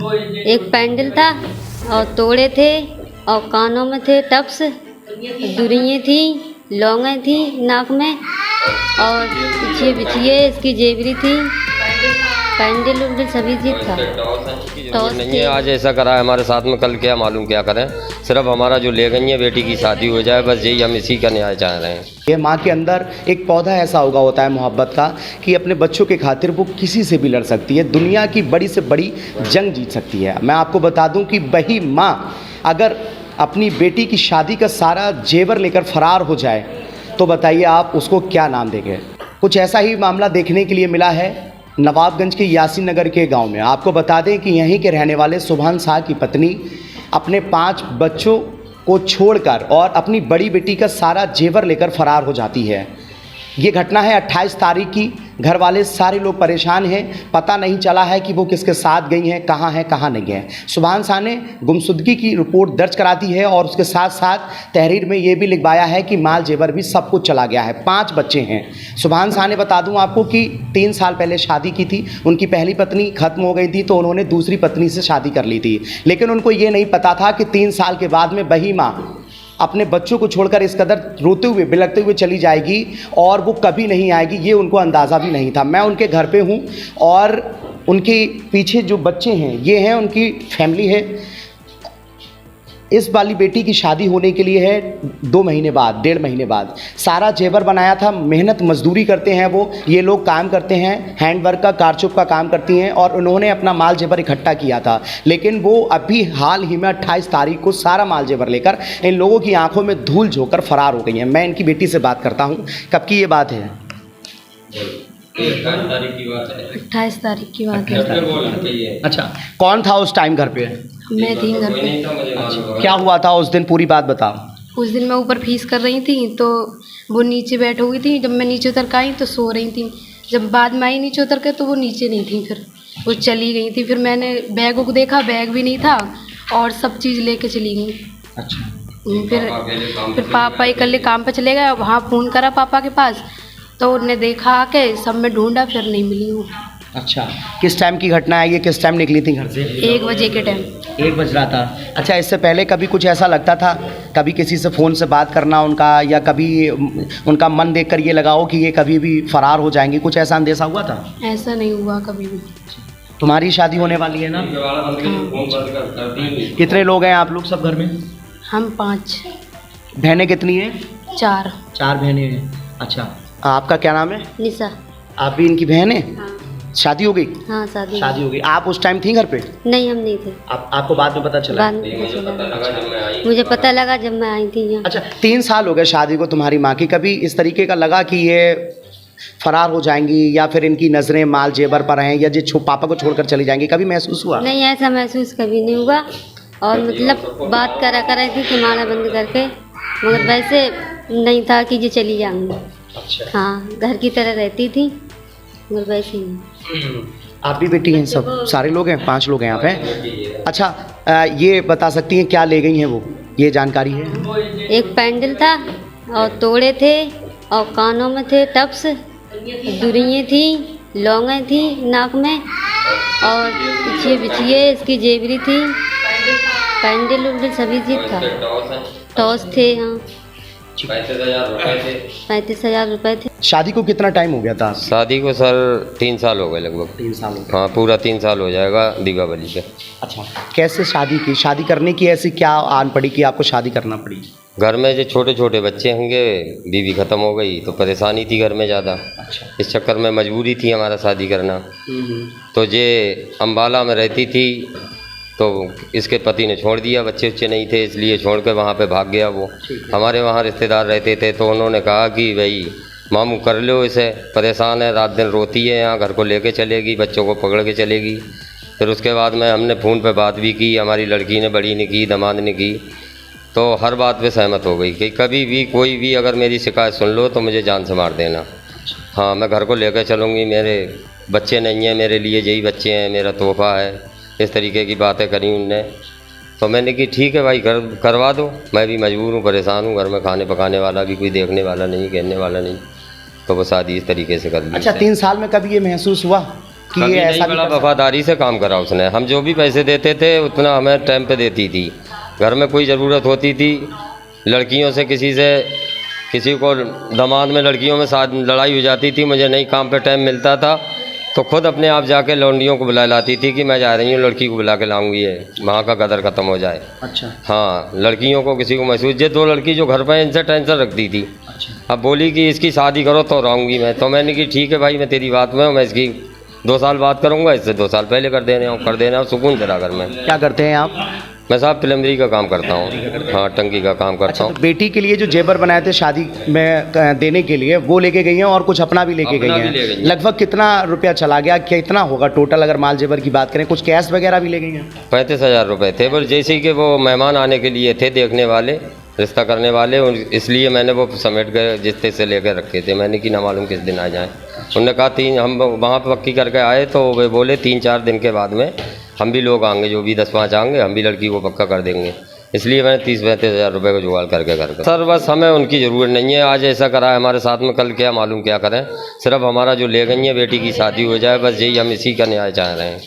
एक पैंडल था और तोड़े थे और कानों में थे टप्स, दुरियाँ थी, लौंगें थी नाक में और पीछे बिछिए इसकी जेवरी थी, पैंडल उंडल सभी चीज़ था। टॉस नहीं है, आज ऐसा करा है हमारे साथ में, कल क्या मालूम क्या करें। सिर्फ हमारा जो ले गई है बेटी की शादी हो जाए, बस यही हम इसी का न्याय चाह रहे हैं। ये माँ के अंदर एक पौधा ऐसा उगा होता है मोहब्बत का कि अपने बच्चों के खातिर वो किसी से भी लड़ सकती है, दुनिया की बड़ी से बड़ी जंग जीत सकती है। मैं आपको बता दूं कि वही माँ अगर अपनी बेटी की शादी का सारा जेवर लेकर फरार हो जाए तो बताइए आप उसको क्या नाम देंगे। कुछ ऐसा ही मामला देखने के लिए मिला है नवाबगंज के यासीन नगर के गांव में। आपको बता दें कि यहीं के रहने वाले सुभान शाह की पत्नी अपने 5 बच्चों को छोड़कर और अपनी बड़ी बेटी का सारा जेवर लेकर फरार हो जाती है। ये घटना है 28 तारीख की। घर वाले सारे लोग परेशान हैं, पता नहीं चला है कि वो किसके साथ गई हैं, कहाँ नहीं है। सुभान शाह ने गुमशुदगी की रिपोर्ट दर्ज करा दी है और उसके साथ साथ तहरीर में ये भी लिखवाया है कि माल जेवर भी सब कुछ चला गया है। 5 बच्चे हैं। सुभान शाह ने बता दूं आपको कि 3 साल पहले शादी की थी। उनकी पहली पत्नी खत्म हो गई थी तो उन्होंने दूसरी पत्नी से शादी कर ली थी, लेकिन उनको ये नहीं पता था कि 3 साल के बाद में वही माँ अपने बच्चों को छोड़कर इस कदर रोते हुए बिलखते हुए चली जाएगी और वो कभी नहीं आएगी, ये उनको अंदाज़ा भी नहीं था। मैं उनके घर पे हूँ और उनके पीछे जो बच्चे हैं ये हैं उनकी फैमिली है। इस वाली बेटी की शादी होने के लिए है 2 महीने बाद, 1.5 महीने बाद। सारा जेवर बनाया था, मेहनत मजदूरी करते हैं वो, ये लोग काम करते हैं, हैंडवर्क का, कारचुप का काम करती हैं और उन्होंने अपना माल जेवर इकट्ठा किया था। लेकिन वो अभी हाल ही में 28 तारीख को सारा माल जेवर लेकर इन लोगों की आंखों में धूल झोंकर फरार हो गई हैं। मैं इनकी बेटी से बात करता हूँ। कब की ये बात है? 28 तारीख की बात है। अच्छा, कौन था उस टाइम घर पे? मैं थी घर पे। क्या हुआ था उस दिन, पूरी बात बताओ। उस दिन मैं ऊपर फीस कर रही थी तो वो नीचे बैठ हुई थी। जब मैं नीचे उतर कर आई तो सो रही थी। जब बाद में आई नीचे उतर के तो वो नीचे नहीं थी, फिर वो चली गई थी। फिर मैंने बैग को देखा, बैग भी नहीं था और सब चीज़ लेके चली गई। अच्छा। फिर पापा इकल्ले काम पे चले गए। वहाँ फ़ोन करा पापा के पास तो उन्हें देखा आके, सब में ढूंढा, फिर नहीं मिली वो। अच्छा, किस टाइम की घटना है ये? किस टाइम निकली थी घर से? 1 बजे के टाइम। 1 बज रहा था। अच्छा, इससे पहले कभी कुछ ऐसा लगता था, कभी किसी से फ़ोन से बात करना उनका, या कभी उनका मन देखकर ये लगाओ कि ये कभी भी फरार हो जाएंगी, कुछ ऐसा अंदेशा हुआ था? ऐसा नहीं हुआ कभी भी। तुम्हारी शादी होने वाली है ना? कितने लोग हैं आप लोग सब घर में? हम 5। बहनें कितनी हैं? 4। 4 बहनें हैं। अच्छा, आपका क्या नाम है? निशा। आप भी इनकी बहन है? हाँ। शादी हो गई? हाँ, शादी हो गई। आप उस टाइम थी घर पे? नहीं, हम नहीं थे। आपको बाद में पता चला? बाद में पता चला। मुझे पता लगा जब मैं आई थी यहाँ। अच्छा, 3 साल हो गए शादी को तुम्हारी माँ की। कभी इस तरीके का लगा कि ये फरार हो जाएंगी या फिर इनकी नज़रें माल जेवर पर हैं या जो पापा को छोड़कर चली जाएंगी, कभी महसूस हुआ? नहीं, ऐसा महसूस कभी नहीं हुआ। और मतलब बात करा थी किमाना बंद करके, मगर वैसे नहीं था कि ये चली जाऊँगी। अच्छा। हाँ, घर की तरह रहती थी मगर वैसे नहीं। आप भी बेटी हैं? सब सारे लोग हैं? 5 लोग हैं यहाँ पे। अच्छा, ये बता सकती हैं क्या ले गई हैं वो, ये जानकारी है? एक पैंडल था और तोड़े थे और कानों में थे टप्स, दुरियाँ थी, लौंगें थी नाक में और पीछे बिछिए इसकी जेवरी थी, पैंडल उंडल सभी चीज़ था। टॉस थे। हाँ, 35,000 रुपये थे। शादी को कितना टाइम हो गया था? शादी को सर 3 साल हो गए लगभग। 3 साल हो गए। हाँ, पूरा 3 साल हो जाएगा दीपावली पे। अच्छा, कैसे शादी की? शादी करने की ऐसी क्या आन पड़ी कि आपको शादी करना पड़ी? घर में जो छोटे छोटे बच्चे होंगे, बीवी ख़त्म हो गई तो परेशानी थी घर में ज़्यादा। अच्छा। इस चक्कर में मजबूरी थी हमारा शादी करना। तो ये अम्बाला में रहती थी तो इसके पति ने छोड़ दिया, बच्चे उच्चे नहीं थे इसलिए छोड़ कर वहाँ पे भाग गया वो। हमारे वहाँ रिश्तेदार रहते थे तो उन्होंने कहा कि भाई मामू कर लो इसे, परेशान है, रात दिन रोती है, यहाँ घर को लेके चलेगी, बच्चों को पकड़ के चलेगी। फिर उसके बाद में हमने फ़ोन पे बात भी की, हमारी लड़की ने, बड़ी ने की, दामाद ने की, तो हर बात पे सहमत हो गई कि कभी भी कोई भी अगर मेरी शिकायत सुन लो तो मुझे जान से मार देना। हाँ, मैं घर को लेकर चलूँगी, मेरे बच्चे नहीं हैं, मेरे लिए यही बच्चे हैं, मेरा तोहफा है। इस तरीके की बातें करी उनने। तो मैंने कि ठीक है भाई, करवा दो, मैं भी मजबूर हूँ, परेशान हूँ, घर में खाने पकाने वाला भी कोई देखने वाला नहीं, कहने वाला नहीं, तो वो शादी इस तरीके से कर दी। अच्छा, 3 साल में कभी ये महसूस हुआ कि कभी ये नहीं, ऐसा भी बड़ा कर सकता वफादारी से काम करा उसने। हम जो भी पैसे देते थे उतना हमें टाइम पे देती थी। घर में कोई ज़रूरत होती थी, लड़कियों से किसी को दामाद में लड़कियों में साथ लड़ाई हो जाती थी, मुझे नहीं काम पे टाइम मिलता था तो खुद अपने आप जाके लौंडियों को बुला लाती थी कि मैं जा रही हूँ, लड़की को बुला के लाऊंगी, है वहाँ का कदर ख़त्म हो जाए। अच्छा हाँ, लड़कियों को किसी को महसूस, ये 2 लड़की जो घर पर हैं इनसे टेंशन रखती थी। अच्छा अब बोली कि इसकी शादी करो तो रहूँगी मैं, तो मैंने कि ठीक है भाई, मैं तेरी बात में हूँ, मैं इसकी 2 साल बात करूँगा, इससे 2 साल पहले कर देना सुकून तेरा घर में। क्या करते हैं आप? मैं साहब प्लम्बरी का काम करता हूँ। हाँ, टंकी का काम करता अच्छा, हूँ। तो बेटी के लिए जो जेवर बनाए थे शादी में देने के लिए वो लेके गई हैं और कुछ अपना भी लेके अपना गई भी ले गई हैं। हैं। लगभग कितना रुपया चला गया, कितना होगा टोटल अगर माल जेवर की बात करें? कुछ कैश वगैरह भी ले गई हैं? 35,000 रुपये थे, पर जैसे ही कि वो मेहमान आने के लिए थे, देखने वाले, रिश्ता करने वाले, इसलिए मैंने वो समेट के जिसते से लेकर रखे थे। मैंने कि ना मालूम किस दिन आ जाएँ। उन्होंने कहा हम वहाँ पर पक्की करके आए तो वे बोले 3-4 दिन के बाद में हम भी लोग आएंगे, जो भी 10-5 आएंगे, हम भी लड़की को पक्का कर देंगे। इसलिए मैंने 30-35 हज़ार रुपये को जुगाड़ करके कर सर, बस हमें उनकी ज़रूरत नहीं है। आज ऐसा करा है हमारे साथ में, कल क्या मालूम क्या करें। सिर्फ हमारा जो ले गई है बेटी की शादी हो जाए, बस यही हम इसी का न्याय चाह रहे हैं।